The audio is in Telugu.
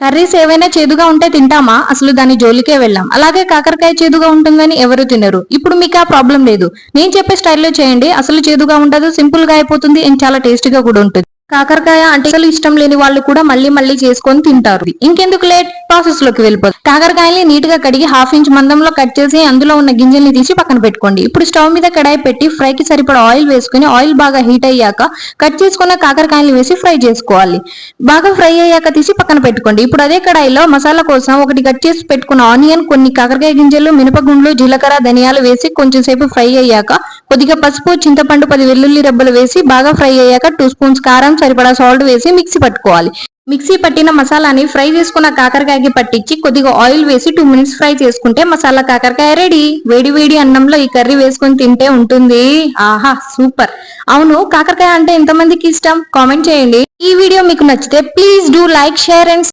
కర్రీస్ ఏవైనా చేదుగా ఉంటే తింటామా? అసలు దాని జోలికే వెళ్ళాం. అలాగే కాకరకాయ చేదుగా ఉంటుందని ఎవరు తినరు. ఇప్పుడు మీకు ఆ ప్రాబ్లం లేదు. నేను చెప్పే స్టైల్లో చేయండి. అసలు చేదుగా ఉండదు, సింపుల్ గా అయిపోతుంది అండ్ చాలా టేస్టీగా కూడా ఉంటుంది. కాకరకాయ అంటే అసలు ఇష్టం లేని వాళ్ళు కూడా మళ్ళీ మళ్ళీ చేసుకొని తింటారు. ఇంకెందుకు లేట్, ప్రాసెస్ లోకి వెళ్ళిపోతుంది. కాకరకాయల్ని నీట్ గా కడిగి ½ ఇంచ్ మందంలో కట్ చేసి అందులో ఉన్న గింజల్ని తీసి పక్కన పెట్టుకోండి. ఇప్పుడు స్టవ్ మీద కడాయి పెట్టి ఫ్రైకి సరిపడా ఆయిల్ వేసుకుని ఆయిల్ బాగా హీట్ అయ్యాక కట్ చేసుకున్న కాకరకాయలు వేసి ఫ్రై చేసుకోవాలి. బాగా ఫ్రై అయ్యాక తీసి పక్కన పెట్టుకోండి. ఇప్పుడు అదే కడాయిలో మసాలా కోసం ఒకటి కట్ చేసి పెట్టుకున్న ఆనియన్, కొన్ని కాకరకాయ గింజలు, మినపగుండ్లు, జీలకర్ర, ధనియాలు వేసి కొంచెం సేపు ఫ్రై అయ్యాక కొద్దిగా పసుపు, చింతపండు, 10 వెల్లుల్లి రెబ్బలు వేసి బాగా ఫ్రై అయ్యాక 2 స్పూన్స్ కారం, సరిపడా సాల్ట్ వేసి మిక్సీ పట్టుకోవాలి. మిక్సీ పట్టిన మసాలాని ఫ్రై చేసుకున్న కాకరకాయకి పట్టించి కొద్దిగా ఆయిల్ వేసి 2 మినిట్స్ ఫ్రై చేసుకుంటే మసాలా కాకరకాయ రెడీ. వేడి వేడి అన్నంలో ఈ కర్రీ వేసుకొని తింటే ఉంటుంది ఆహా సూపర్. అవును, కాకరకాయ అంటే ఎంతమందికి ఇష్టం? కామెంట్ చేయండి. ఈ వీడియో మీకు నచ్చితే please do like, share and